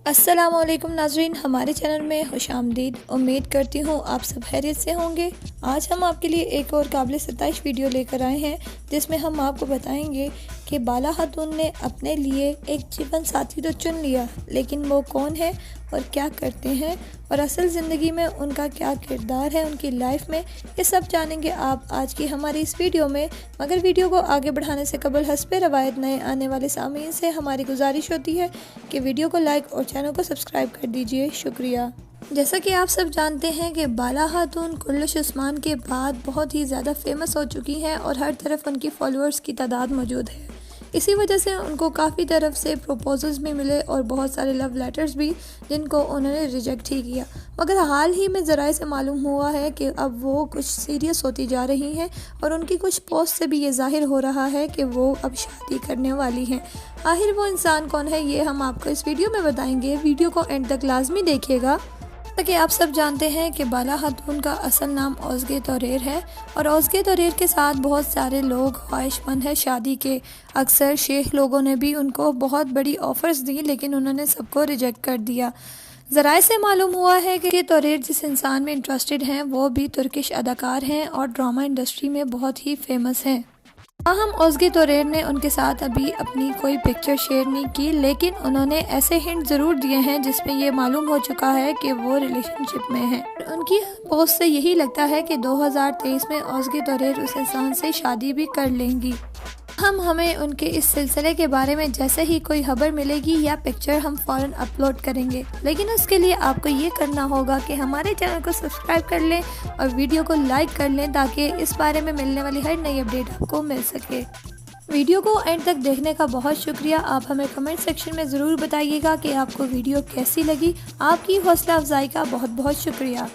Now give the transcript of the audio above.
अस्सलामुअलैकुम नाज़रीन, हमारे चैनल में खुशामदीद। उम्मीद करती हूँ आप सब खैरियत से होंगे। आज हम आपके लिए एक और काबिल सताइश वीडियो लेकर आए हैं जिसमें हम आपको बताएंगे कि बाला खातून ने अपने लिए एक जीवन साथी तो चुन लिया, लेकिन वो कौन है और क्या करते हैं और असल ज़िंदगी में उनका क्या किरदार है उनकी लाइफ में, ये सब जानेंगे आप आज की हमारी इस वीडियो में। मगर वीडियो को आगे बढ़ाने से कबल हस्बे रवायत नए आने वाले सामीन से हमारी गुजारिश होती है कि वीडियो को लाइक और चैनल को सब्सक्राइब कर दीजिए। शुक्रिया। जैसा कि आप सब जानते हैं कि बाला खातून कुर्लिश उस्मान के बाद बहुत ही ज़्यादा फेमस हो चुकी हैं और हर तरफ उनकी फॉलोअर्स की तादाद मौजूद है। इसी वजह से उनको काफ़ी तरफ से प्रपोजल्स भी मिले और बहुत सारे लव लेटर्स भी, जिनको उन्होंने रिजेक्ट ही किया। मगर हाल ही में ज़राए से मालूम हुआ है कि अब वो कुछ सीरियस होती जा रही हैं और उनकी कुछ पोस्ट से भी ये जाहिर हो रहा है कि वो अब शादी करने वाली हैं। आखिर वो इंसान कौन है, ये हम आपको इस वीडियो में बताएंगे। वीडियो को एंड तक लाजमी देखिएगा ताकि आप सब जानते हैं कि बाला खातून का असल नाम औज़गे तोरेर है और औज़गे तोरेर के साथ बहुत सारे लोग ख्वाहिशमंद है शादी के। अक्सर शेख लोगों ने भी उनको बहुत बड़ी ऑफ़र्स दी, लेकिन उन्होंने सबको रिजेक्ट कर दिया। ज़राए से मालूम हुआ है कि तोरेर जिस इंसान में इंटरेस्टेड हैं वो भी तुर्किश अदाकार हैं और ड्रामा इंडस्ट्री में बहुत ही फेमस हैं। हम औज़गे तोरेर ने उनके साथ अभी अपनी कोई पिक्चर शेयर नहीं की, लेकिन उन्होंने ऐसे हिंट ज़रूर दिए हैं जिसमें ये मालूम हो चुका है कि वो रिलेशनशिप में हैं। उनकी पोस्ट से यही लगता है कि 2023 में औज़गे तोरेर उस इंसान से शादी भी कर लेंगी। हमें उनके इस सिलसिले के बारे में जैसे ही कोई खबर मिलेगी या पिक्चर हम फ़ौरन अपलोड करेंगे, लेकिन उसके लिए आपको ये करना होगा कि हमारे चैनल को सब्सक्राइब कर लें और वीडियो को लाइक कर लें ताकि इस बारे में मिलने वाली हर नई अपडेट आपको मिल सके। वीडियो को एंड तक देखने का बहुत शुक्रिया। आप हमें कमेंट सेक्शन में ज़रूर बताइएगा कि आपको वीडियो कैसी लगी। आपकी हौसला अफजाई का बहुत बहुत शुक्रिया।